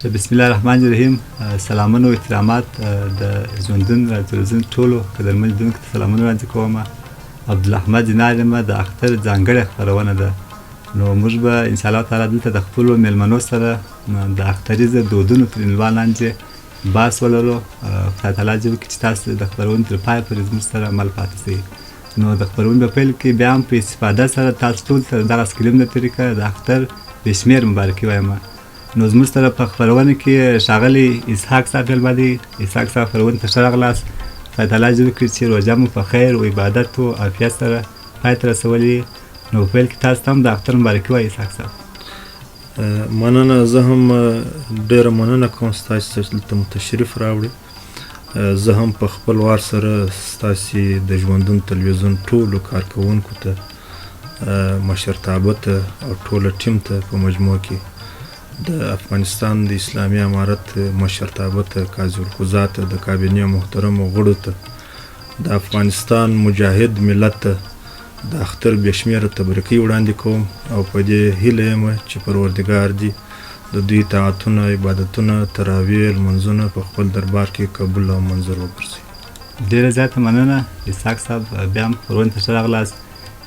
بسم الله الرحمن الرحیم. سلامونه او احترامات د ژوندون راځون ټولو قدرمن لیدونکو ته سلامونه وړاندې کوم. عبدالاحمد دینار یم، د اختر ځانګړې خپرونه ده. نو موږ به انشاءالله تعالی دلته د خپلو میلمنو سره د اختریزه دودونو تر عنوان لاندې بحث ولرو. خدای تعالی دې وکړي چې تاسو د خپرونې تر پایه پورې زموږ سره عمل پاتې شئ. نو د خپرونې په پیل کې بیا هم په استفاده سره تاسو ټول ته دغه سکریم د طریقه د اختر بې شمېر مبارکي وایم. نو زموږ سره په خپرونه کې ښاغلی اسحاق صاحب میلمه دی. اسحاق صاحب خپرونې ته ښه راغلاست. خدای تعالی دې وکړي چې روژه مو په خیر و عبادت و عافیت سره پای ته رسولي. نو په پیل کې تاسو ته هم د اختر مبارکي وایي اسحاق صاحب. مننه. زه هم ډېره مننه کوم ستاسې چې دلته مو تشریف راوړي. زه هم په خپل وار سره ستاسې د ژوندون تلویزیون ټولو کارکوونکو ته، مشرتابه ته او ټوله ټیم ته په مجموع کې د افغانستان د اسلامي امارت مشرتابه ته، قاضي القضا ته، د کابینې محترمو غړو ته، د افغانستان مجاهد ملت ته د اختر بې شمېره تبریکۍ وړاندې کوم او په دې هیله یم چې پروردګار دې د دوی طاعتونه، عبادتونه، تراویح، لمونځونه په خپل دربار کې قبول او منظور وګرځي. ډېره زیاته مننه اسحاق صاحب، بیا هم خپرونې ته ښه راغلاست.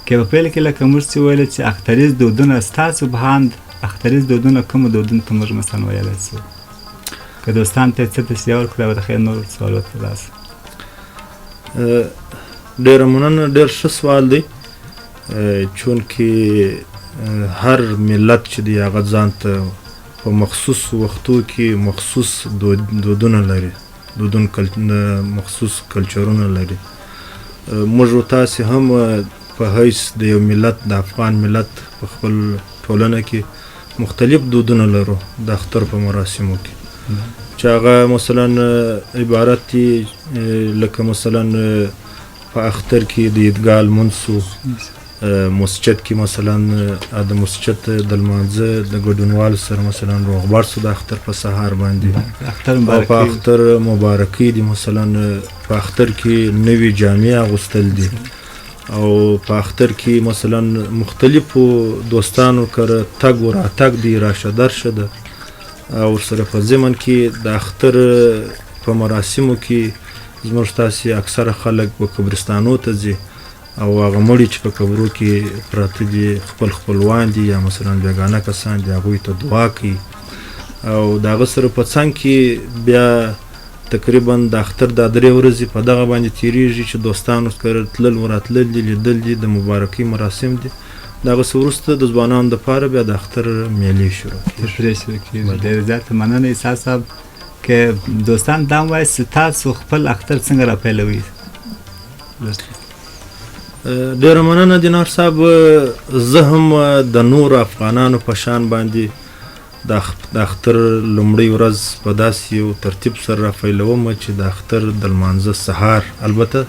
که په پیل کې لکه موږ چې ویل چې اختریز دودونه ستاسو په هاند اختریز دودونه کومو دودونو ته موږ مثلا ویلی شو؟ که دوستان ته څه تشریح ورکړو او د خیر نور سوالو ته لاس. ډېره مننه. ډېر ښه سوال دی. چونکې هر ملت چې دی هغه ځان ته په مخصوص وختو کې مخصوص دودونه لري، مخصوص کلچرونه لري. موږ تاسې هم په حیث د یو ملت، د افغان ملت په خپل ټولنه کې مختلف دودونه لرو د اختر په مراسمو کې، چې هغه مثلا عبارت دي لکه مثلا په اختر کې د عیدګاه لمونځ سو، مسجد کې مثلا د مسجد د لمانځه د ګډونوالو سره مثلا روغبړ سو د اختر په سهار باندې، او په اختر مبارکۍ دي مثلا په اختر کې نوې جامې اغوستل دي، او په اختر کې مثلا مختلفو دوستانو کره تګ و راتګ دی، راشه درشه ده. او سره په ضمن کې د اختر په مراسمو کې زموږ تاسې اکثره خلک په قبرستانو ته ځي او هغه مړي چې په قبرو کې پراته دي خپل خپلوان دي یا مثلا بیګانه کسان دي، هغوی ته دعا کوي. او د هغه سره په څنګ کې بیا تقریبا د اختر دا 3 ورځې په دغه باندې تیریږي چې دوستانو سره تلل و راتلل دي، لیدل دي، د مبارکۍ مراسم دي. د هغه څه وروسته د ځوانانو دپاره بیا د اختر میلې شروع کېږي. ډېره زیاته مننه اسحاق صاحب. که دوستان دا هم وایي چې تاسو خپل اختر څنګه راپیلوئ؟ ډېره مننه دینار صاحب. زه هم د نورو افغانانو په شان باندې د اختر لومړۍ ورځ په داسې یو ترتیب سره راپیلوم چې د اختر د لمانځه سهار، البته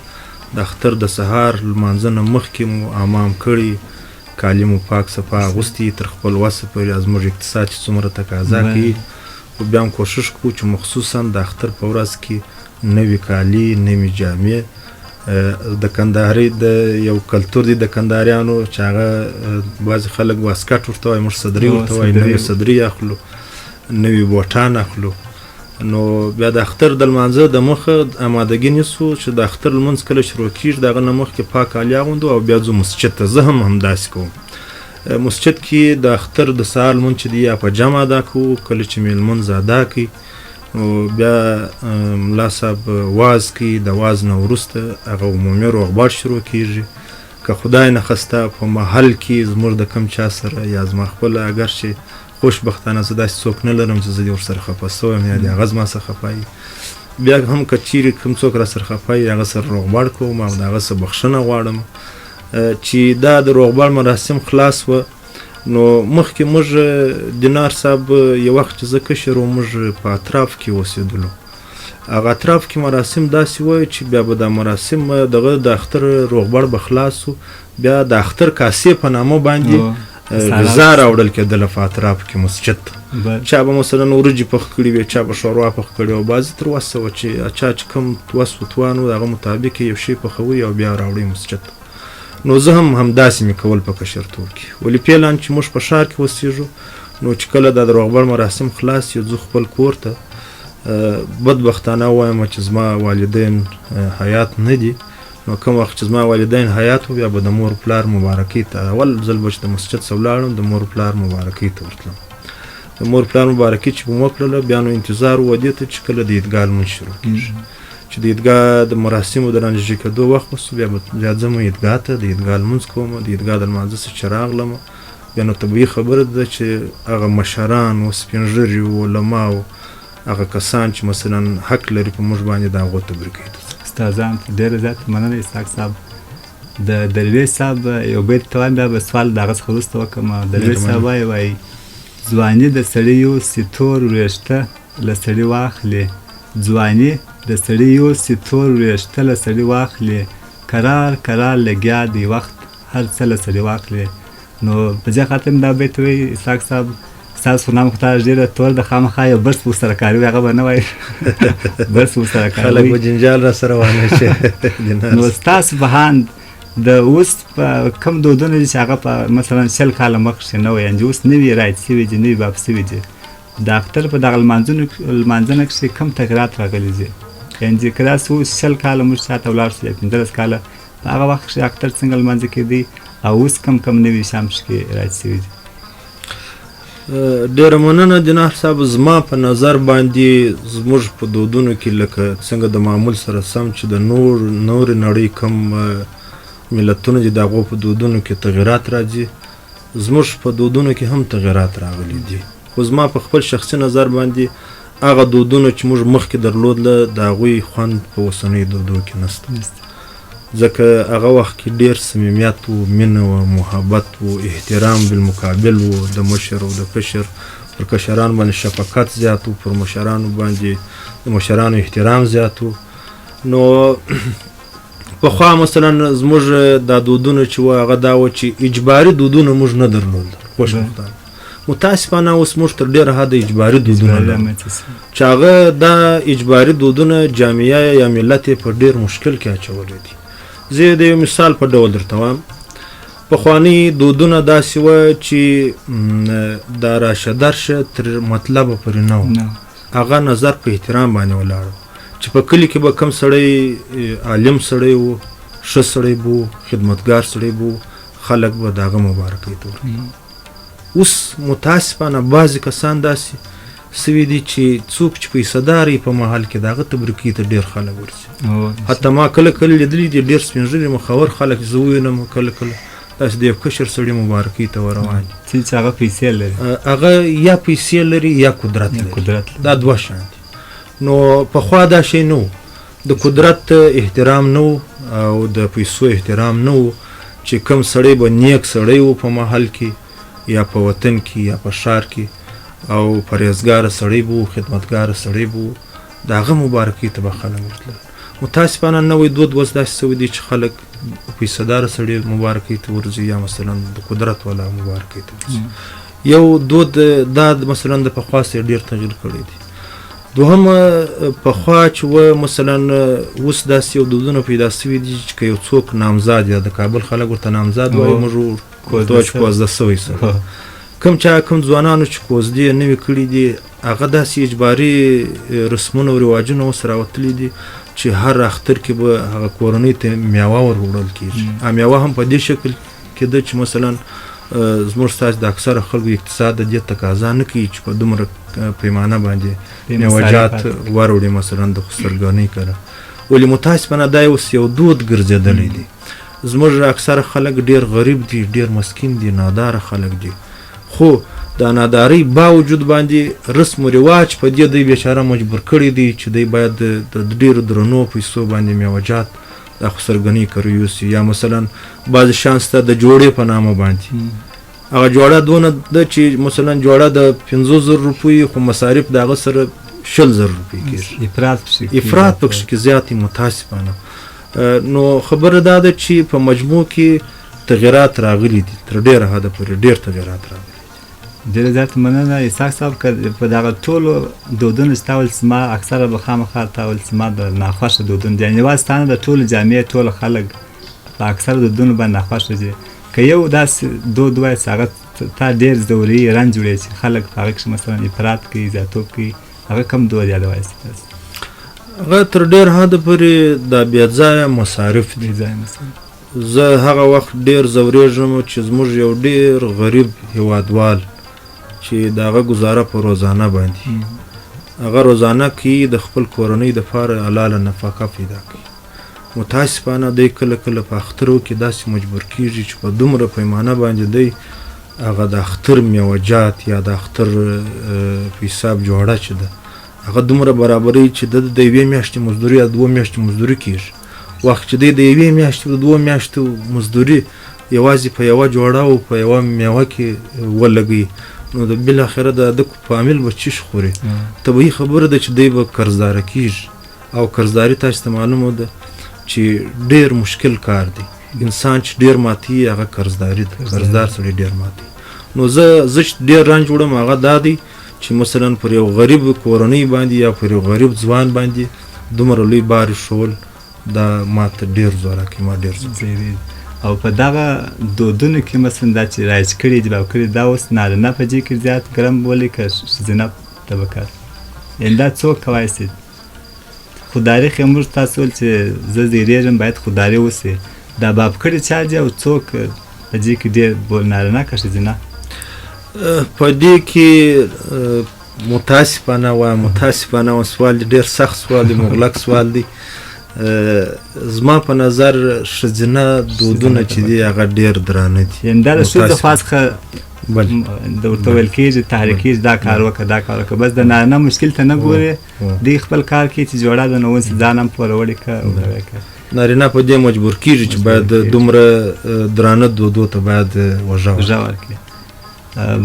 د اختر د سهار لمانځه نه مخکې مو امام کړي، کالي مو پاک صفا اغوستي تر خپل وسه پورې، زموږ اقتصاد چې څومره تقاضا کوي. خو بیا هم کوشش کوو چې مخصوصا د اختر په ورځ کې نوي کالي، نوي جامې. د کندهاري د یو کلتور دی د کندهاریانو چې هغه بعضې خلک واسکټ ورته وایي، موږ صدري ورته وایي. نوي صدري اخلو، نوي بوټان اخلو. نو بیا د اختر د لمانځه د مخه امادګي نیسو چې د اختر لمونځ کله شروع کېږي د هغه نه مخکې پاک کالي اغوندو او بیا ځو مسجد ته. زه هم همداسې کوم. مسجد کې د اختر د سهار لمونځ چې دی یا په جمع ادا کوو، کله چې مې لمونځ ادا کوي نو بیا ملا صاحب واز کوي. د واز نه وروسته هغه عمومي روغبړ شروع کېږي. که خدای نخواسته په محل کې زموږ د کم چا سره یا زما خپله اگر چې خوشبختانه زه داسې څوک نه لرم چې زه دې ورسره خفه سوی یا د هغه زما څخه خفه وي، بیا هم که چیرې کوم څوک راسره خفه وي هغه سره روغبړ کوم او د هغه څه بخښنه غواړم. چې دا د روغبړ مراسم خلاص وه نو مخکې موږ دینار صاحب یو وخت چې زه کشر و موږ په اطراف کې اوسېدلو. هغه اطراف کې مراسم داسې وایي چې بیا به دا مراسم دغه د اختر روغبړ به خلاص و، بیا د اختر کاسې په نامه باندې غذا راوړل کېدله په اطراف کې مسجد ته. چا به مثلا وریجې پخ کړي وي، چا به شوروا پخ کړي او بعضې تر وسه وه چې چا چې کوم وس و توان و د هغه مطابق یو شی پخوي او بیا راوړي مسجد ته. نو زه هم همداسې مې کول په کشرتوب کې. ولې فعلا چې موږ په ښار کې اوسېږو نو چې کله دا د روغبړ مراسم خلاص یو زه خپل کور ته بدبختانه وایم چې زما والدین حیات نه دي. نو کوم وخت چې زما والدین حیات وو بیا به د مور پلار مبارکۍ ته اول ځل به چې د مسجد څه ولاړم د مور پلار مبارکۍ ته ورتلم. د مور پلار مبارکۍ چې به مو وکړله بیا نو انتظار و دې ته چې کله د عیدګاه لمونځ شروع کېږي چې د عیدګاه د مراسمو د رانژدې کېدو وخت وسو بیا ځم عیدګاه ته د عیدګاه لمونځ کوم. د عیدګاه د لمانځه څخه چې راغلم بیا نو طبیعي خبره ده چې هغه مشران و سپین ږیري و علما و هغه کسان چې مثلا حق لري په موږ باندې د هغو تبریکۍ ته استادان ډېره زیاته مننه اسحاق صاحب. د درویش صاحب یو بیت ته وایم بیا به سوال د هغه څخه وروسته وکړم. درویش صاحب وایي ځواني د سړي یوسي تور وریښته له سړي واخلي، ځواني د سړي یوسي تور وریښته له سړي واخلي، کرار کرار لګیا دی وخت هر څه له سړي واخلي. نو په دې خاطر دا بیت وایي اسحاق صاحب ستاسو نام خو تاسو ډېره تور د خامخا یو برس ورسره کاروي هغه به نه وایي برس ورسره کاروي خلک به جنجال را سره وانه شي. نو ستاسو بهاند د اوس په کوم دودونه دي چې هغه په مثلا 100 کاله مخکې نه وي یعنې اوس نوي رایج سوي دي نوي باب سوي دي د اختر په دغه لمانځنه کښې کوم تغیرات راغلي دي یعنې که داسې اوس 100 کاله موږ شاته ولاړ شو یا 15 کاله په هغه وخت کښې اختر څنګه لمانځه کېدی او اوس کم نوي شیان پکښې رایج سوي دي. ډېره مننه دینار صاحب. زما په نظر باندې زموږ په دودونو کې لکه څنګه د معمول سره سم چې د نورې نړۍ کم ملتونه دي د هغو په دودونو کې تغیرات راځي زموږ په دودونو کې هم تغیرات راغلي دي. خو زما په خپل شخصي نظر باندې هغه دودونه چې موږ مخکې درلودله د هغوی خوند په اوسنیو دودو کې نشته ځکه هغه وخت کې ډېر صمیمیت و مینه و محبت و احترام بالمقابل و د مشر او د کشر پر کشرانو باندې شفقت زیات و پر مشرانو باندې د مشرانو احترام زیات و. نو پخوا مثلا زموږ دا دودونه چې و هغه دا و چې اجباري دودونه موږ نه درلودل خوشبختانه. متاسفانه اوس موږ تر ډېره حده اجباري دودونه لرو چې هغه دا اجباري دودونه جامعه یا ملت یې په ډېر مشکل کې اچولی دي. زه د یو مثال په ډول درته وایم پخواني دودونه داسې وه چې دا راشه درشه تر مطلبه پورې نه و هغه نظر په احترام باندې ولاړ چې په کلي کې به کم سړی عالم سړی و ښه سړی بو خدمتګار سړی بو خلک به د هغه مبارکۍ ته ورکوي. اوس متاسفانه بعضې کسان داسې سوي دي چې څوک چې پیسهدار په محل کې د هغه تبریکۍ ته ډېر خلک ورځي. حتی ما کله کله لیدلي دي ډېر سپین ږیري مخور خلک زه ووینم کله کله داسې د یو کشر سړي مبارکۍ ته ورروان دي چې هغه پیسې لري هغه یا پیسې لري یا قدرت لري دا دوه شیان دي. نو پخوا دا شی نه و د قدرت احترام نه و او د پیسو احترام نه و چې کوم سړی به نیک سړی و په محل کې یا په وطن کې یا په ښار کې او پرهیزګاره سړی بو خدمتګاره سړی بو د هغه مبارکۍ ته به خلک ورتلل. متاسفانه نوی دود اوس داسې سوی دی چې خلک پیسهداره سړي مبارکۍ ته ورځي یا مثلا د قدرت والا مبارکۍ ته ورځي. یو دود دا مثلا د پخوا سره ډېر تغییر کړی دی. دوهم پخوا چې و مثلا اوس داسې یو دودونه پیدا سوي دي چې که یو څوک نامزاد یا د کابل خلک ورته نامزاد وایي موږ ورته چې کوزده سوی سره کوم ځوانانو چې کوزدې نوي کړي دي هغه داسې اجباري رسمونه او رواجونه اوس راوتلي دي چې هر اختر کې به هغه کورنۍ ته میوه ور وړل کېږي. میوه هم په دې شکل کې ده چې مثلا زموږ ستاسې د اکثره خلکو اقتصاد د دې تقاضا نه کوي چې په دومره پیمانه باندې میوهجات وروړي مثلا د خسرګانۍ کره. ولې متاسفانه دا اوس یو دود ګرځېدلی دی. زموږ اکثره خلک ډېر غریب دي ډېر مسکین دي ناداره خلک دي خو د نادارۍ باوجود باندې رسم و رواج په دې دوی بیچاره مجبور کړي دي چې دوی باید د ډېرو درنو پیسو باندې میوهجات د خسرګنۍ کره یوسي. یا مثلا بعضې شیان شته د جوړې په نامه باندې هغه جوړه دونه ده چې مثلا جوړه د 50,000 روپۍ خو مصارف د هغه سره 20,000 روپۍ کېږي. افراط پکښې کې زیات متاسفانه. نو خبره دا ده چې په مجموع کې تغیرات راغلي دي تر ډېره حده پورې ډېر تغیرات راغلي. ډېره زیاته مننه اسحاق صاحب. که په دغه ټولو دودونو چې تا ویل چې ما اکثره به خامخا تا ویل چې ما د ناخوښه دودونه دي یعنې یوازې ستا نه د ټولو جامعې ټوله خلک په اکثره دودونو باندې ناخوښه دي. که یو داسې دود وایي چې هغه تا ډېر ضروري رنځ جوړوي چې خلک په هغه کښې مثلا افراط کوي زیاتوب کوي هغه کوم دود یادولی شي تاسو هغه تر ډېر حده پورې دا بې ځایه مصارف دي. زه هغه وخت ډېر ځورېږم چې زموږ یو ډېر غریب هېوادوال چې د هغه ګزاره په روزانه باندې هغه روزانه کوي د خپل کورنۍ دپاره حلاله نفقه پیدا کوي. متاسفانه دی کله کله په اخترو کې داسې مجبور کېږي چې په دومره پیمانه باندې دی هغه د اختر میوجات یا د اختر په حساب جوړه چې ده هغه دومره برابروي چې د یوې میاشتې مزدوري یا 2 میاشتې مزدوري کېږي. وخت چې دی د یوې میاشتې د 2 میاشتو مزدوري یوازې په یوه جوړه او په یوه میوه کې ولګوي نو د بالاخره د هغه فامیل به چیش خوري. طبیعي خبره ده چې دی به قرضداره کېږي او قرضداري تاسو ته معلومه ده چې ډېر مشکل کار دی. انسان چې ډېر ماتي هغه قرضداري ده. قرضدار سړی ډېر ماتي. نو زه چې ډېر رنج وړم هغه دا دی چې مثلا پر یو غریب کورنۍ باندې یا پر یو غریب ځوان باندې دومره لوی بار ایښول دا ماته ډېر زورکی ما ډېر زورکی. او په دغه دودونو کې مثلا دا چې رایج کړي جباب کړي دا اوس نارینه په دې کې زیات ګرم ولې که ښځینه طبقات یعنې دا څوک کولی شي خودداري خو موږ تاسو ویل چې زه زیریږم باید خودداري وسي دا باب کړي چا دي او څوک په دې کې ډېر نارینه که ښځینه په دې کې متاسفانه وایم سوال دی ډېر سخت سوال دی مغلق سوال دی. زما په نظر ښځینه دودونه چې دي هغه ډېر درانه دي. یعنې دا د ښځو خوا څخه د ورته ویل کېږي تحریک کېږي دا کار وکړه بس د نارینه مشکل ته نه ګوري دوی خپل کار کوي چې جوړه ده نو اوس ځان هم پوروړی که نارینه په دې مجبور کېږي چې باید دومره درانه دودو ته باید وژه ورکړي.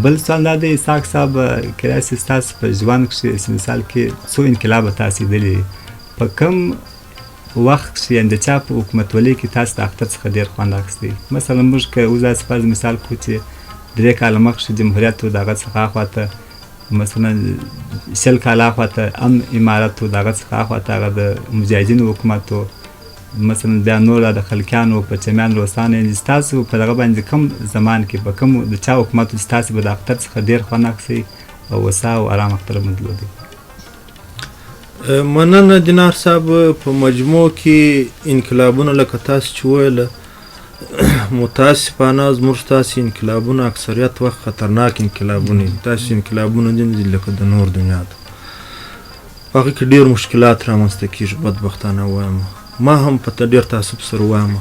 بل سوال دا دی اسحاق صاحب کیدای شي ستاسو په ژوند کښې مثال کې څو انقلابه تاسې لیدلي په کوم وخت کښې یعنې د چا په حکومتولۍ کې تاسو د اختر څخه ډېر خوند اخیستی مثلا موږ که اوس داسې فرض مثال کړو چې 3 کاله مخکې جمهوریت و د هغه څخه اخواته مثلا 20 کاله اخواته هم امارت و د هغه څخه اخواته هغه د مجاهدینو حکومت و مثلا بیا نور د خلکیانو پرچمیان روسانو یعنې ستاسو په دغه باندې کوم زمان کې په کوم د چا حکومت و چې تاسو به د اختر څخه ډېر خوند اخیستی او وسا او ارام اختر مو درلودی؟ مننه دینار صاحب. په مجموع کې انقلابونه لکه تاسو چې ویله متاسفانه زموږ ستاسې انقلابونه اکثریت وخت خطرناک انقلابونه دي. تاسې انقلابونه دي لکه د نور دنیا ده په هغه کې ډېر مشکلات رامنځته کېږي بدبختانه وایم. ما هم په ډېر تعصب سره وایم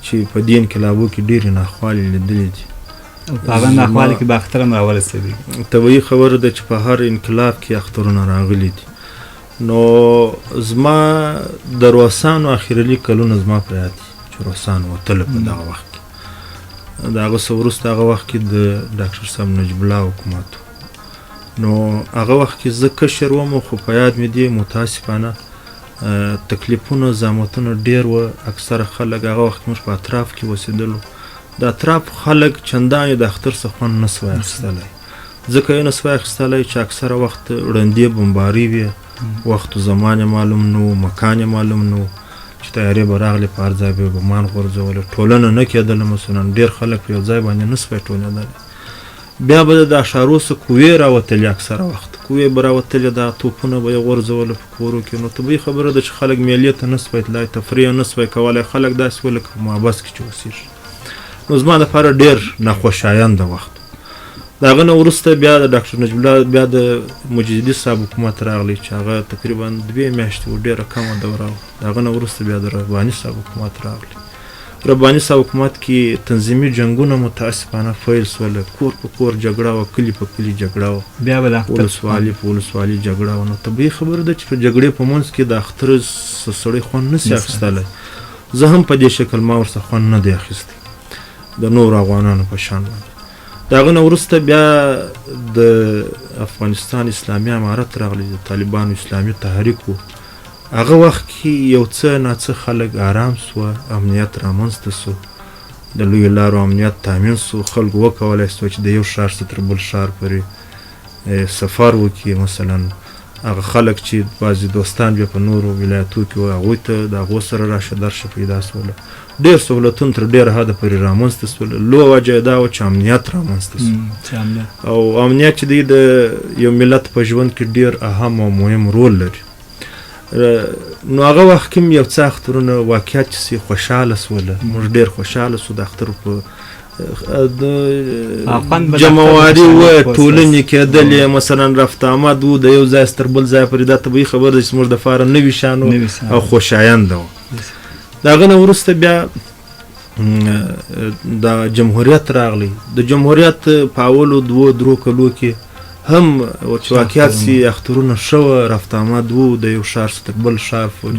چې په دې انقلابو کې ډېرې ناخوالې لیدلې دي. په هغه ناخوالې کې به اختر هم راورسېدی. طبیعي خبره ده چې په هر انقلاب کې اخترونه راغلي دي. نو زما د روسانو اخرلي کلونه زما په یاد دي چې روسان وتله په دغه وخت کې د هغه څه وروسته هغه وخت کې د ډاکټر صاحب نجیب الله حکومت نو هغه وخت کې زه کشر وم خو په یاد مې دي متاسفانه تکلیفونه زحمتونه ډېر وه. اکثره خلک هغه وخت موږ په اطراف کې اوسېدلو د اطراف خلک چندانې د اختر څه خوند نه سوی اخیستلی ځکه یې نه سوی اخیستلی چې اکثره وخت ړندې بمباري وې وخت و زمان یې معلوم نه و مکان یې معلوم نه و چې تیارې به راغلې په هر ځای به یې بمان غورځولې ټولنه نه کېدله مثلا ډېر خلک په یو ځای باندې نه سوی ټولېدلی. بیا به د اشارو څه قوې راوتلې اکثره وخت قوې به راوتلې دا توپونه به یې غورځوله په کورو کې. نو طبیعي خبره ده چې خلک میلې ته نه سوی تللی تفریح نه سوی کولی خلک داسې وه لکه په محبس کې چې اوسېږي. نو زما دپاره ډېر ناخوشاینده وخت. د هغه نه وروسته بیا د ډاکټر نجیب الله بیا د مجددي صاحب حکومت راغلی چې هغه تقریبا 2 میاشتې و ډېره کمه دوره وه. د هغه نه وروسته بیا د رباني صاحب حکومت راغلی. رباني صاحب حکومت کې تنظیمي جنګونه متاسفانه فیل سوله کور په کور جګړه وه کلي په کلي جګړه وه بیا به د ولسوالي په ولسوالي جګړه وه. نو طبیعي خبره ده چې په جګړې په منځ کې د اختر سړی خوند نسي اخیستلی. زه هم په دې شکل ما ورڅخه خوند نه دی اخیستی د نورو افغانانو په شان باندې. د هغه نه وروسته بیا د افغانستان اسلامي امارت راغلی د طالبانو اسلامي تحریک و. هغه وخت کې یو څه ناڅه خلک آرام سوه امنیت رامنځته سو د لویو لارو امنیت تامین سو خلکو وکولی سو چې د یو ښار څخه تر بل ښار پورې سفر وکړي مثلا هغه خلک چې بعضې دوستان بیا په نورو ولایتو کې وو هغوی ته د هغو سره راشه درشه پیدا سوله ډېر سهولتونه تر ډېره حده پورې رامنځته سوله لویه وجه یې دا وه چې امنیت رامنځته سو او امنیت چې دی د یو ملت په ژوند کې ډېر اهم او مهم رول لري نو هغه وخت کې م یو څه اخترونه واقعیت چې سي خوشحاله سوله موږ ډېر خوشحاله سو د اختر په جمعواري و ټولنې کېدلې مثلا رفت آمد و د یو ځای تر بل ځای پورې دا طبیعي خبره ده چې زموږ دپاره نوي شیان او خوشاینده وه د هغه نه وروسته بیا د جمهوریت راغلی د جمهوریت په اولو دوو درو کلو کې هم چې واقعیت سي اخترونه ښه رفت آمد و د یو ښار څخه تر بل ښار پورې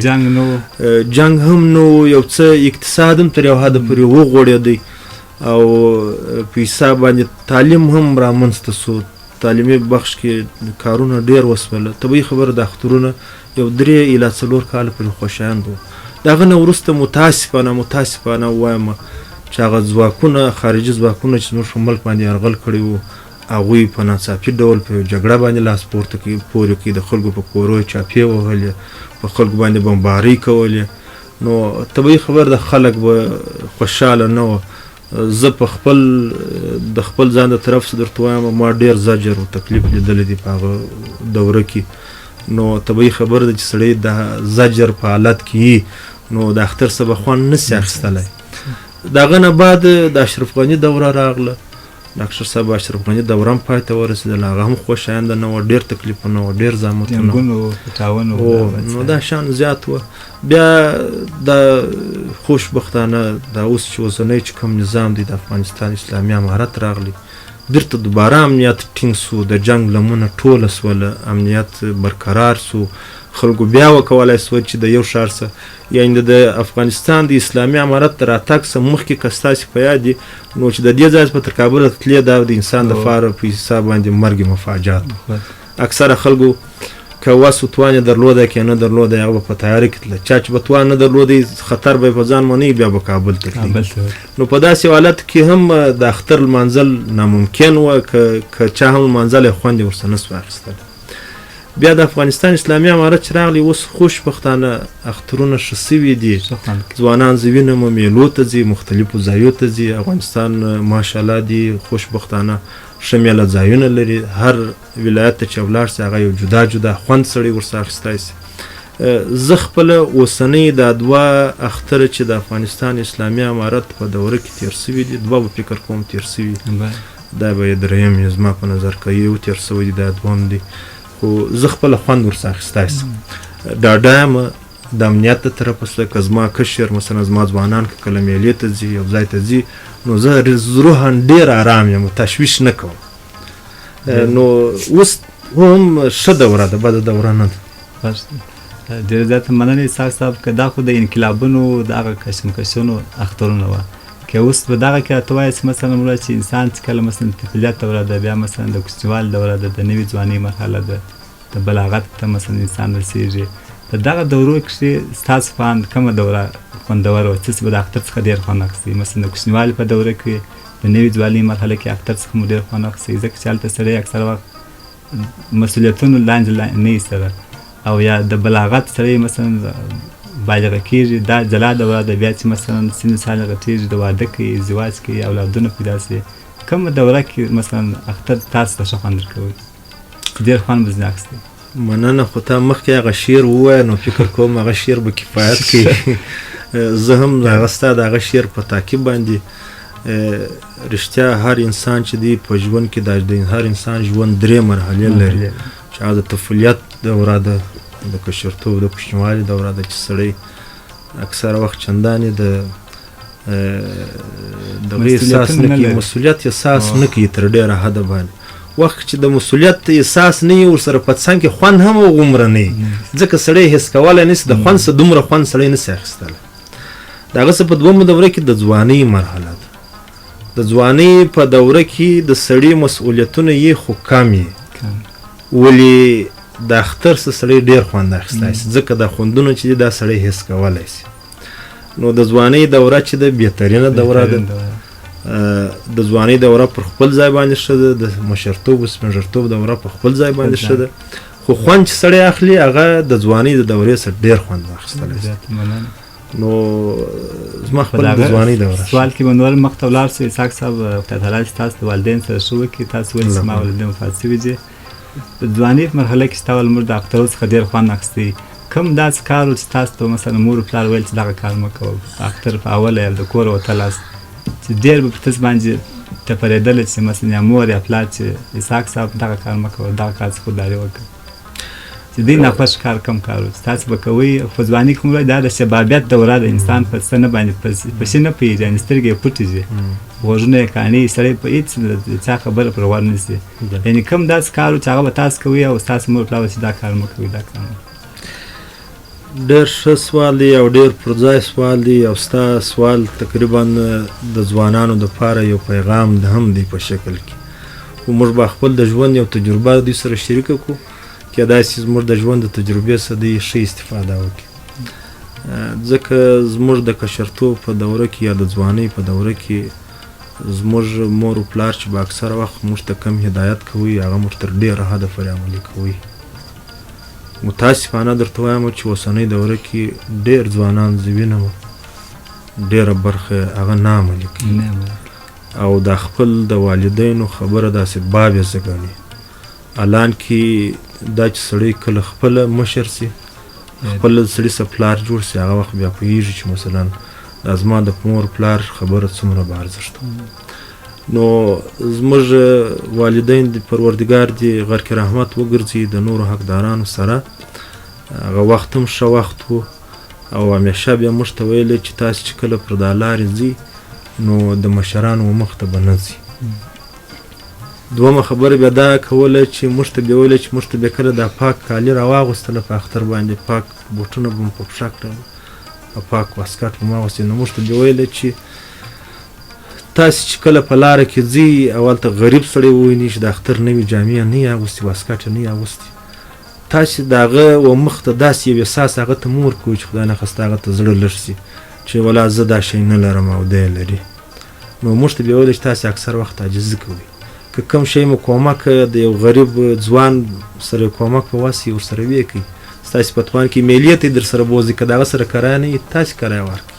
جنګ هم نو یو څه اقتصاد هم تر یو حده پورې وغوړېدی او په حساب باندې تعلیم هم رامنځته سو تعلیمي بخش کې کارونه ډېر وسوله طبیعي خبره د اخترونه یو 3 الی 4 کاله پورې خوشایند وو د هغه نه وروسته متاسفانه ووایم چې هغه ځواکونه خارجي ځواکونه چې زموږ په ملک باندې یرغل کړی وو هغوی په ناڅاپي ډول په یو جګړه باندې لاس پورته پورې کړي د خلکو په کورو یې چاپې وهلې په خلکو باندې بمبارۍ کولې نو طبیعي خبر د خلک به خوشحاله نه وه زه په خپل د خپل ځان د طرف څخه درته وایم ما ډېر زجر او تکلیف لیدلی دی په هغه دوره کې نو طبیعي خبره ده چې سړی د زجر په حالت کې نو د اختر څه به خوند نسي اخیستلی د هغه نه بعد د اشرف غني دوره راغله ډاکټر صاحب اشرف غني دوره هم پای ته ورسېدله هغه هم خوشاینده نه وه ډېر تکلیفونه وه ډېر زحمتونه نو دا شان زیات وه بیا د خوشبختانه دا اوس چې اوسنی چې کوم نظام دی د افغانستان اسلامي امارت راغلی بیرته دوباره امنیت ټینګ سو د جنګ لمنه ټوله سوله امنیت برقرار سو خلکو بیا وکولای سو چې د یو ښار څخه یعنې د افغانستان د اسلامي امارت د راتګ څخه مخکې که ستاسې په یاد دي نو چې د دې ځای څخه تر کابله تلې دا د انسان دپاره په حساب باندې مرګ مفاجات اکثره خلکو که وس و توان یې درلوده که نه درلوده هغه به په تیاري کې تله چا چې به توان نه درلودی خطر به یې په ځان منی بیا به کابل ته تللی نو په داسې حالت کې هم د اختر لمانځل ناممکن وه که چا هم لمانځلی خوند یې ورسره نه سو اخیستلی بیا د افغانستان اسلامي امارت چې راغلی اوس خوشبختانه اخترونه ښه سوي دي ځوانان زه وینم میلو ته ځي مختلفو ځایو ته ځي افغانستان ماشاءالله دي خوشبختانه ښه میله ځایونه لري هر ولایت ته چې ولاړ سي هغه یو جدا خوند سړی ورڅخه اخیستی سي زه خپله اوسنۍ دا 2 اختره چې د افغانستان اسلامي امارت په دوره کې تیر سوي دي 2 به فکر کوم تیر سوي دا به یې 3 زما په نظر که یو تیر سوی دی دا 2 دی خو زه خپله خوند ورڅخه اخیستی سم ډاډه یم د امنیت د طرفه سره که زما کشر مثلا زما ځوانان که کله میلې ته ځي یو ځای ته ځي نو زه روحا ډېر ارام یم تشویش نه کوم نو اوس هم ښه دوره ده بده دوره نه ده ډېر زیاته مننه اسحاق صاحب که دا خو د انقلابونو د هغه کشمکشونو اخترونه وه که اوس په دغه کې راته وایې چې مثلا وروره چې انسان چې کله مثلا طفولیت دوره ده بیا مثلا د کوچنیوالي دوره ده د نوي ځوانۍ مرحله ده د بلاغت ته مثلا انسان رسېږي په دغه دورو کښې ستاسو په اند کومه دوره خوندوره وه څه چې به د اختر څخه ډېر خوند اخیستی مثلا د کوچنیوالي په دوره کې د نوي ځوانۍ مرحله کې اختر څخه مو ډېر خوند اخیستی ځکه چې هلته سړی اکثره وخت مسؤلیتونو لاندې نه وي سره او یا د بلاغت سړی مثلا بالغه کېږي دا جلا دوره ده بیا چې مثلا سن سال غټېږي د واده کوي ازدواج کوي اولادونه پیدا سي کومه دوره کې مثلا اختر تاسو ته ښه خوند درکوي ډېر خوند به ځینې اخیستی مننه خو تا مخکې هغه شعر ووایه نو فکر کوم هغه شعر به کفایت کوي زه هم هغه ستا د هغه شعر په تعقیب باندې رښتیا هر انسان چې دی په ژوند کې د هر انسان ژوند 3 مرحلې لري چې هغه د طفولیت دوره ده د کشرتوب د کوچنیوالي دوره ده چې سړی اکثره وخت چندانې د دغه احساس نه کوي مسؤلیت احساس نه کوي تر ډېره حده باندې وخت چې د مسؤلیت احساس نه وي ورسره په څنګ کې خوند هم هغومره نه وي ځکه سړی حس کولی نه شي د خوند څه دومره خوند سړی نه شي اخیستلی د هغه څه په 2مه دوره کې د ځوانۍ مرحله ده د ځوانۍ په دوره کې د سړي مسؤلیتونه یې خو کم یې ولې د اختر څه سړی ډېر خوند اخیستی شي ځکه دا خوندونه چې دي دا سړی حس کولی شي نو د ځوانۍ دوره چې ده بهترینه دوره ده د ځوانۍ دوره پر خپل ځای باندې ښه ده د مشرتوب و سپین ږیرتوب دوره په خپل ځای باندې ښه ده خو خوند چې سړی اخلي هغه د ځوانۍ د دورې سره ډېر خوند اخیستلی شي. نو زما خپل د ځوانۍ دوره سوال کې به نور مخ ته ولاړ سو. اسحاق صاحب خدای تعالی چې تاسو د والدین سره ښه وکړي، تاسو ولې زما والدین وفات شوي دي. په ځوانۍ په مرحله کې چې تا ولمر د اخترو څخه ډېر خوند اخیستی، کوم داسې کار و چې تاسو ته مثلا مور و پلار ویل چې دغه کار مه کوه، اختر په اوله یا د کوره وتلاست چې ډېر به په تاسو باندې تپرېدله چې مثلا یا مور یا پلار چې اسحاق صاحب دغه کار مه کوه، دغه کار څخه خودداري وکړه، چې دوی ناخوښ کار کم کار و چې تاسو به کوئ. په ځوانۍ کې مو دا د شبابیت دوره د انسان په څه نه باندې په شي نه پوهېږي، یعنې سترګې یې پټې ځي، غوږونه یې کاڼي، سړی په هېڅ د چا خبره پر غوږ نه نیسي. یعنې کوم داسې کار و چې هغه به تاسو کوئ او ستاسو مور پلار به چې دا کار مه کوئ، دا کار مه کوئ. ډېر ښه سوال دی او ډېر پر ځای سوال دی او ستا سوال تقریبا د ځوانانو دپاره یو پیغام هم دی په شکل کې. خو موږ به خپل د ژوند یو تجربه دوی سره شریکه کړو، کېدای شي زموږ د ژوند د تجربې څخه دوی ښه استفاده وکړي. ځکه زموږ د کشرتوب په دوره کې یا د ځوانۍ په دوره کې زموږ مور و پلار چې به اکثره وخت موږ ته کم هدایت کوي، هغه موږ تر ډېره حده پورې عملي کوي. متاسفانه درته وایم چې اوسنۍ دوره کې ډېر ځوانان زه وینم ډېره برخه هغه نه عملي کوي او د خپل د والدینو خبره داسې بابیزه ګڼي. الان کې دا چې سړی کله خپله مشر سي، خپل سړي سه پلار جوړ سي، هغه وخت بیا پوهېږي چې مثلا دا زما د مور پلار خبره څومره به ارزښت. نو زموږ والدین د پروردګار دې غرق رحمت وګرځي د نورو حقدارانو سره، هغه وخت هم ښه وخت و او همیشه بیا موږ ته ویلی چې تاسې چې کله پر دا لارې ځي نو د مشرانو مخ ته به نه ځي. دومه خبره بیا دا کوله چې موږ ته بیا ویله چې موږ ته بیا کله دا پاک کالي راواغوستله په اختر باندې، پاک بوټونه به مو په پښه کړل او پاک واسکټ به مو اغوستې. نو موږ ته بیا ویله چې تاسې چې کله په لاره کې ځي او هلته غریب سړی وویني چې د اختر نوي جامې یې نه یې اغوستې، واسکټ یې نه یې اغوستې، تاسې د هغه و مخ ته داسې یو احساس هغه ته مه ورکوئ چې خدای نخواسته هغه ته زړه لږ شي چې ولا زه دا شی نه لرم او دی یې لري. نو موږ ته بیا ویله چې تاسې اکثر وخت عاجزي کوئ، که کوم شی مو کومک د یو غریب ځوان سره کومک په وس یې ورسره ویې کوي، ستاسې په توان کې میلې ته یې در سره بوځي، که د هغه سره کرایه نه وي تاسې کرایه ورکړئ.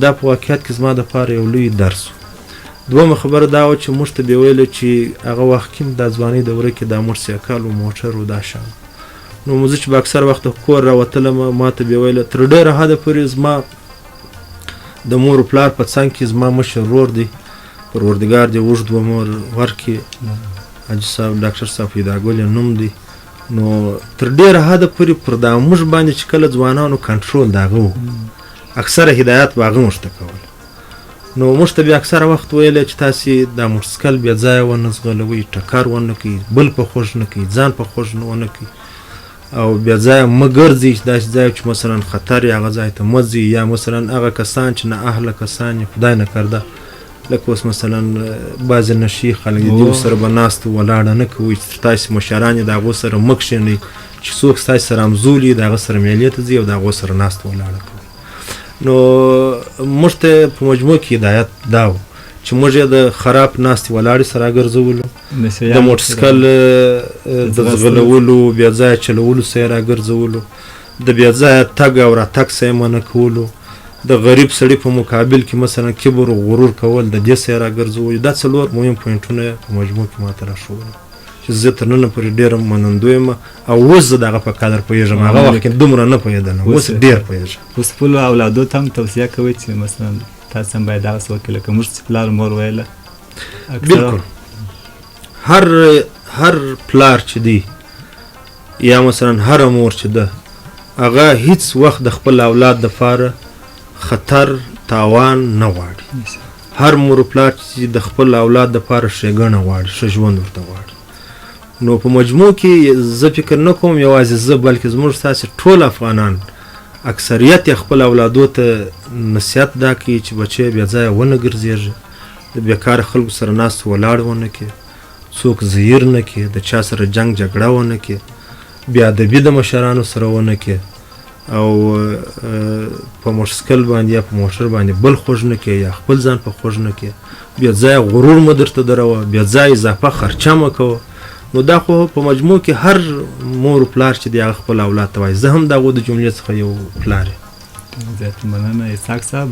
دا په واقعیت کې زما دپاره یو لوی درس و. دومه خبره دا وه چې موږ ته بیا ویله چې هغه وخت کې دا ځوانۍ دوره کې دا موټرسایکل و موټر و دا شیان. نو زه چې به اکثر وخت کور راوتلم ما ته بیا ویله تر ډېره حده پورې زما د مور و پلار په څنګ کې زما مشر ورور دی، پروردګار دې اوږد عمر ورکړي، حاجي صاحب ډاکټر صاحب فیداګل یې نوم دی. نو تر ډېره حده پورې پر دا موږ باندې چې کله ځوانانو کنټرول د هغه و، اکثره هدایت به هغه موږ ته کول. نو موږ ته بیا اکثره وخت ویلی چې تاسې دا موټرسایکل بې ځایه ونه ځغلوئ، ټکر ونه کوئ، بل په خوږ نه کوئ، ځان په خوږ ونه کوئ او بیا ځایه مه ګرځئ داسې ځای چې مثلا خطر یې هغه ځای ته مه ځئ، یا مثلا هغه کسان چې نه اهله کسان یې خدای نه کرده، لکه اوس مثلا بعضې نشي خلک دي ورسره به ناست ولاړه نه کوئ چې تاسې مشران یې د هغو سره مه کښېنئ چې څوک ستاسې سره همزول یي د هغه سره میلې ته ځي او د هغو سره ناست ولاړه کوئ. نو موږ ته په مجموع کې هدایت دا و چې موږ یې د خراب ناستې ولاړې سره راګرځولو، د موټرسایکل د ځغلولو بیا ځایه چلولو سره یې راګرځولو، د بیا ځایه تګ او راتګ سره یې منع کولو، د غریب سړي په مقابل کې مثلا کبر و غرور کول د دې سره یې راګرځولو. دا څلور مهم پوینټونه په مجموع کې ما ته راښودل چې زه تر ننه پورې ډېره منندوی یم او اوس زه د هغه په قدر پوهېږم، هغه وخت کې دومره نه پوهېدلم، اوس ډېر پوهېږم. اوس خپلو اولادو ته هم توصیه کوئ چې مثلا تاسو هم باید دغسې وکړئ لکه موږ چې پلار مور ویله. بلکل هر پلار چې دی یا مثلا هره مور چې ده هغه هیڅ وخت د خپل اولاد دپاره خطر تاوان نه غواړي. هر مور و پلار چې د خپل اولاد دپاره ښېګڼه غواړي، ښه ژوند ورته غواړي. نو په مجموع کې زه فکر نه کوم یوازې زه بلکې زموږ ستاسې ټول افغانان اکثریت یې خپل اولادو ته نصیحت دا کوي چې بچی بیا ځایه ونه ګرځېږي، د بېکاره خلکو سره ناست ولاړ ونه کړي، څوک زهیر نه کړي، د چا سره جنګ جګړه ونه کړي، بې ادبي د مشرانو سره ونه کړي او په موټرسایکل باندې یا په موټر باندې بل خوږ نه کړي یا خپل ځان په خوږ نه کړي، بیا ځایه غرور مه درته دروه، بیا ځایه اضافه خرچه مه کوه. نو دا خو په مجموع کې هر مور و پلار چې دی هغه خپل اولاد ته وایي. زه هم د هغو د جملې څخه یو پلار یم. زیات مننه اسحاق صاحب.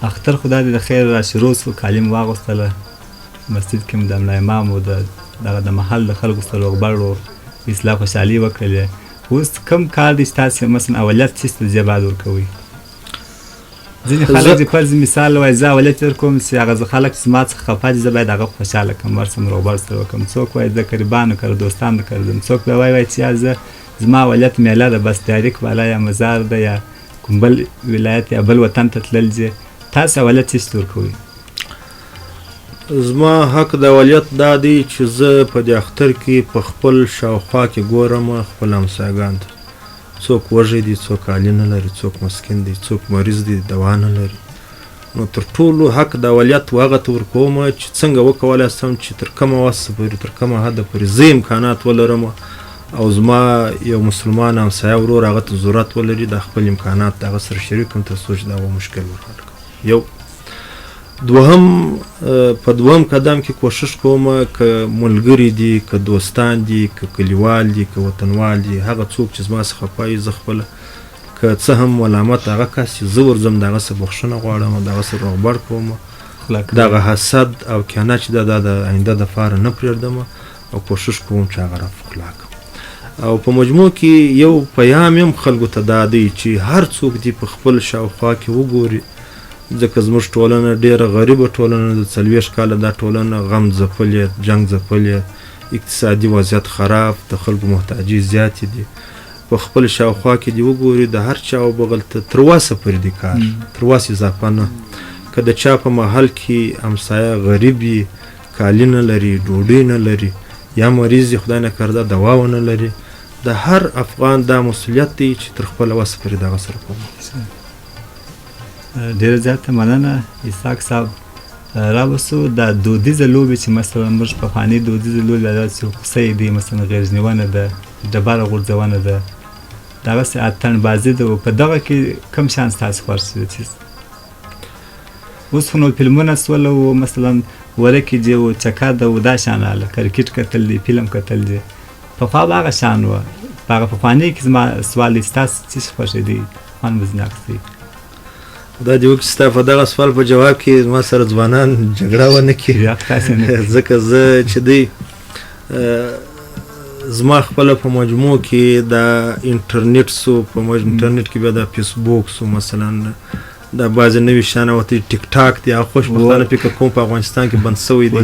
اختر خدا دې د خیر را شروع سو، کالم واغوستله، مسجد کې هم د ملا امام و د محل د خلکو سره روغبړ و، اصلاح خوشحالي وکړلې. اوس کوم کار دی چې تاسې مثلا اولت څه ته بعد ورکوئ؟ ځینې خلک د فرض مثال وایي زه اولت ورکوم چې هغه خلک چې زما څخه خفه دي زه باید هغه خوشحاله کړم، ورسم روغبړ سره وکړم. څوک وایي زه قریبانو کره دوستانو کره ځم، څوک بیا وایي چې زه زما اولت میله ده، بس تاریک والا یا مزار ده یا کوم بل ولایت یا بل وطن ته تلل دي. تاسې اولت څه ته ورکوئ؟ زما حق د اولت دا دی چې زه په دې اختر کې په خپل شاوخوا کې ګورم خپل همسایګان ته، څوک وږی دي، څوک کالي نه لري، څوک مسکین دي، څوک مریض دي، دوا نه لري. نو تر ټولو حق د اولت هغه ته ورکوم چې څنګه وکولی شم چې تر کومه وسه پورې، تر کومه حده پورې زه امکانات ولرم او زما یو مسلمان همسایه ورور هغه ته ضرورت ولري د خپل امکانات د هغه سره شریک کړم تر څو چې د هغه مشکل ورحل کړم. یو دوهم په دوهم قدم کې کوشش کوم که ملګري دي، که دوستان دي، که کلیوال دي، که وطنوال دي، هغه څوک چې زما څخه پایي زه خپله که څه هم ملامت هغه کس چې زه ورځم د هغه څه بخښنه غواړم او د هغه څه روغبړ کوم، د هغه حسد او کینه چې دا د آینده دپاره نه پرېږدم او کوشش کوم چې هغه رافقلا کړم. او په مجموع کې یو پیام یم خلکو ته دا دی چې هر څوک دي په خپل شاوخوا کې وګوري، ځکه زموږ ټولنه ډېره غریبه ټولنه ده. 40 کاله دا ټولنه غم ځپلې، جنګ ځپلې، اقتصادي وضعیت خراب، د خلکو محتاجي زیاتې دي. په خپل شاوخوا کې دې وګوري د هر چا بغل ته تر وسه پورې دي کار، تر وسه اضافه نه. که د چا په محل کې همسایه غریب وي، کالي نه لري، ډوډۍ نه لري، یا مریض یې خدای نکرده دوا ونه لري، د هر افغان دا مسؤلیت دی چې تر خپله وسه پورې د هغه سره کوم. ډېره زیاته مننه اسحاق صاحب. راوسو دا دودیزه لوبې چې مثلا موږ پخواني دودیزه لوبې داسې خوسۍ دي، مثلا غیږ نیونه ده، ډبره غورځونه ده، دغسې اتڼ بازي ده. په دغه کې کوم شیان ستاسې خوښ دي؟ اوس خو نو فلمونه سول او مثلا ورکې دي او چکر ده او دا شیان راغله، کرکټ کتل دي، فلم کتل دي. پخوا به هغه شیان وه. په هغه پخواني کې زما سوال دی ستاسې څه شي خوښ دي؟ خوند به ځینې اخیستی. دا دې وکړي ستا په دغه سوال په جواب کې زما سره ځوانان جګړه ونه کړي، ځکه زه چې دی زما خپله په مجموع کې د انټرنیټ سو، په انټرنیټ کې بیا د فیسبوک سو، مثلا دا بعضې نوي شیان وته ټیک ټاک دی، هغه خوشبختانه فکر کوم په افغانستان کې بند سوی دی.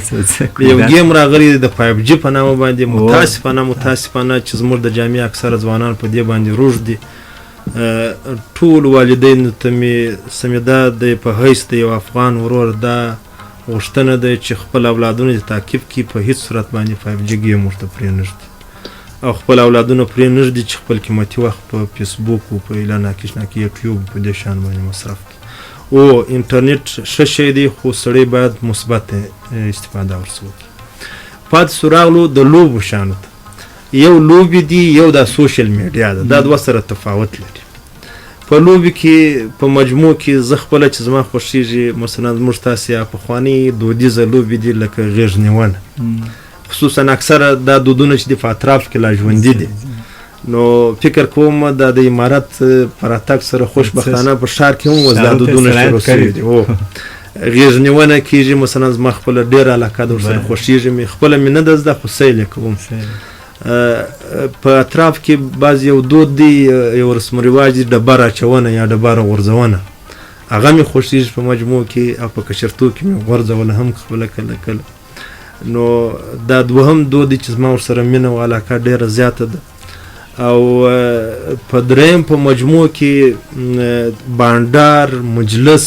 یو ګیم راغلی دی د 5G په نامه باندې. متاسفانه چې زموږ د جامعې اکثره ځوانان په دې باندې روږ دي. ټول والدینو ته مې سمیده د په حیث د یو افغان ورور دا غوښتنه ده چې خپل اولادونه د تعقیب کړي، په هیڅ صورت باندې 5G ګیم ورته پرېنږدي او خپل اولادونه پرېنږدي چې خپل قیمتي وخت په فیسبوک او په اعلان ناکشناکي یوټیوب په دې شیان باندې مصرف کړي. او انټرنیټ ښه شی دی خو سړی باید مثبت استفاده ورڅخه وکړي. پاتې سو راغلو د لوبو شیانو ته. یو لوبې دي، یو د سوشل میډیا ده، دا دوه سره تفاوت لري. په لوبې کې په مجموع کې زه خپله چې زما خوښېږي مثلا زموږ ستاسې پخواني دودیزه لوبې دي لکه غېږ نیونه، خصوصا اکثره دا دودونه چې دي په اطراف کې لا ژوندي دي. نو فکر کوم دا د امارت په راتګ سره خوشبختانه په ښار کې هم اوس دا دودونه شروع شوي دي. غېږ نیونه کېږي، مثلا زما خپله ډېره علاقه ده ورسره خوښېږي مې، خپله مې نه ده زده خو سیل یې کوم. په اطراف کې بعض یو دود دی، یو رسم و رواج دی، ډبره اچونه یا ډبره غورځونه، هغه مې خوښېږي په مجموع کې. او په کشرتوب کې مې غورځوله هم خپله کله کله. نو دا دوهم دود دی چې زما ورسره مینه او علاقه ډېره زیاته ده. او په دریم په مجموع کې بانډار، مجلس،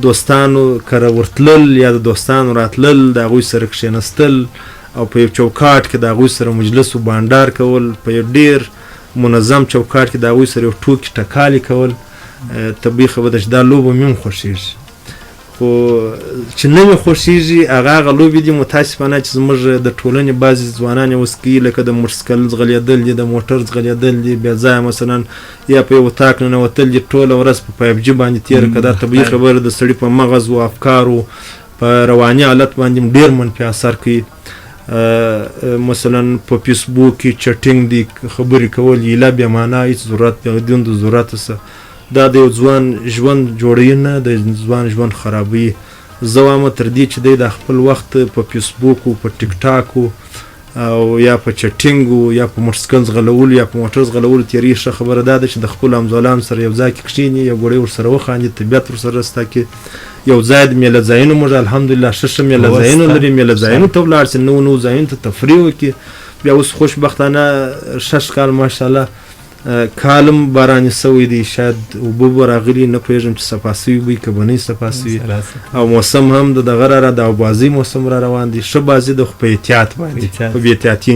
دوستانو کره ورتلل یا د دوستانو راتلل، د هغوی سره کښېنستل او په یو چوکاټ کې د هغوی سره مجلس و بانډار کول، په یو ډېر منظم چوکاټ کې د هغوی سره یو ټوکې ټکالې کول. طبیعي خبره ده چې دا لوبه مې هم خوښېږي. خو چې نه مې خوښېږي هغه لوبې دي متاسفانه چې زموږ د ټولنې بعضې ځوانان یې اوس کوي، لکه د موټرسایکل ځغلېدل دي، د موټر ځغلېدل دي، بې ځایه مثلا یا په یو اتاق ننوتل دي، ټوله ورځ په 5G باندې تېره کړه. دا طبیعي خبره د سړي په مغز و افکارو په رواني حالت باندې ډېر منفي اثر کوي. مثلا په فیسبوک کې چټینګ دی خبرې کول ایله بې معنا هېڅ ضرورت د ضرورت څه دا د یو ځوان ژوند جوړوي نه د ځوان ژوند خرابوي زه وایم تر دې چې دی د خپل وخت په فیسبوک په ټیک ټاک او یا په چټینګ یا په موټرسایکل ځغلولو یا په موټر ځغلولو تېرېږي ښه خبره دا ده چې د خپلو همزولانو سره یو ځای کې کښېني یو ګړی ورسره وخاندي طبیعت ورسره ستا کې یو ځای د میله ځایونو موږ الحمدلله ښه میله ځایونه لري میله ځایونو ته ولاړ سي نوو ځایونو ته تفریح وکړي بیا اوس خوشبختانه شش کال ماشاءالله کالم بارانې سوی دی شاید اوبه به راغلي نه پوهېږم چې صفا سوي وي که به نه صفا سوي او موسم هم د دغه را د اوبازۍ موسم را روان دی ښه بازي د خو په احتیاط باندې په بې احتیاطي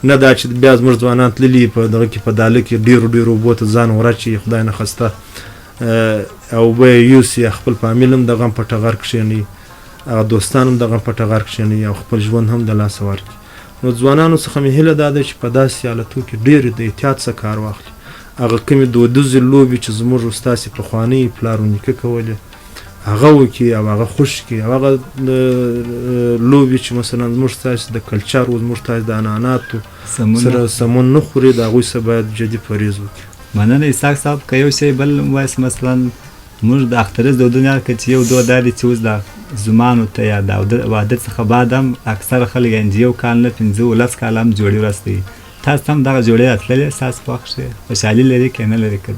نه دا چې بیا زموږ ځوانان تللي په دغه کې په داله کې ډېرو اوبو ته ځان ورچي خدای نه خسته او به یې یوسي خپل فامیل هم د غم په ټغر کښېنوي هغه دوستان هم د غم په ټغر کښېنوي او خپل ژوند هم د لاسه ورکړي نو ځوانانو څخه مې هیله دا ده چې په داسې حالتو کې ډېرې د احتیاط څخه کار واخلي هغه کومې دودیزې لوبې چې زموږ ستاسې پخوانۍ پلار و نیکه کولې هغه وکړي او هغه خوش کړي او هغه لوبې چې مثلا زموږ ستاسې د کلچر و زموږ ستاسې د عنعناتو سره سمون نه خوري د هغوی څخه باید جدي پرهیز وکړي مننه اسحاق صاحب که یو شی بل وایست مثلا موږ د اخترز دودونه که چې یو دود دا دی چې اوس د زمانو ته یا د واده څخه بعد هم اکثره خلک یعنې یو کال نه 15 کاله هم جوړې ورځ کوي تاسو هم دغه جوړې راتللې ستاسو په وخت کښې خوشحالي لري که نه لري که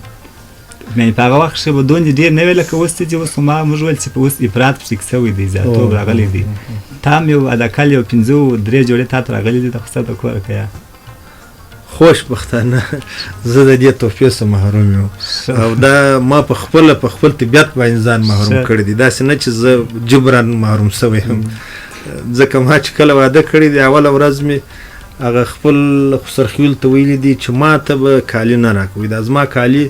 یعنې په هغه وخت کښې به دومره ډېر نه وی لکه اوس چې اوس خو موږ ویل چې اوس افراط پکې شوی دی زیاتوب راغلی دی تا هم یو حداقل یو 15 جوړې تا ته راغلي دي د خو د کوره که یا خوشبختانه زه د دې تحفې څخه محروم یم او دا ما په خپل طبیعت باندې ځان محروم کړی دی داسې نه چې زه جبران محروم شوی یم ځکه ما چې کله واده کړی دی اوله ورځ مې هغه خپل خسرخیل ته ویلي دي چې ما ته به کالي نه راکوي دا زما کالي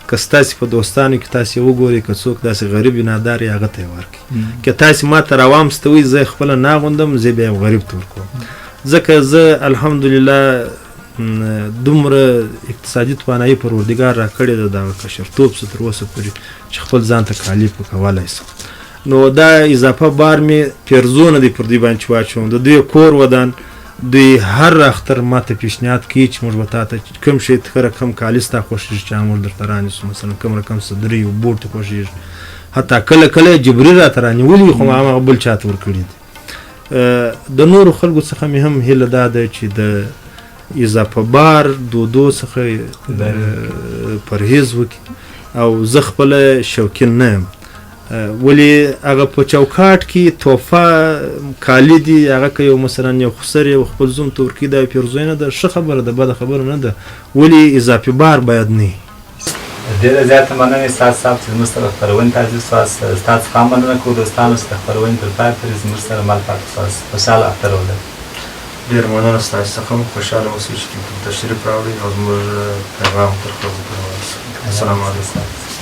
که ستاسې په دوستانو کې تاسې وګورئ که څوک داسې غریب نادار هغه ته یې ورکړي که تاسې ما ته راوامستوئ زه یې خپله نه اغوندم زه بیا یو غریب ته ورکوم ځکه زه الحمدلله دومره اقتصادي توانایي پروردګار را کړې ده دغه کشرتوب څه تر اوسه پورې چې خپل ځان ته کالي پکولی شم نو دا اضافه بار مې پیرزونه دی پر دوی باندې چې واچوم د دوی کور ودان دوی هر اختر ما ته پیشنهاد کوي چې موږ به تا ته کوم شی ته رقم کالي ستا خوښېږي چې موږ درته رانیسو مثلا کوم رقم صدرۍ او بوټ ته خوښېږي حتی کله کله جبري راته رانیولي خو ما هماغه بل چا ته ورکړي دي د نورو خلکو څخه مې هم هیله دا ده چې د اضافه بار دودو څخه پرهیز وکړي او زه خپله شوقین نه یم ولې هغه په چوکاټ کې تحفه کالي دي هغه که یو مثلا یو خسر یو خپل زوم ته ورکړي دا پیرزوی نه ده ښه خبره ده بده خبره نه ده ولې اضافي بار باید نه ډېره زیاته مننه استاد صاحب چې زموږ سره خپرونې ته حاضر سواست ستاسو څخه هم مننه کوو دوستانو چې د خپرونې تر پای پورې زموږ سره مل پاتې سواست خوشحاله اختر ولرئ ډېر مننه ستاسو څخه هم خوشحاله اوسئ چې تشریف راوړئ او زموږ پیغام تر خلکو پورې ورسوئ السلام علیکم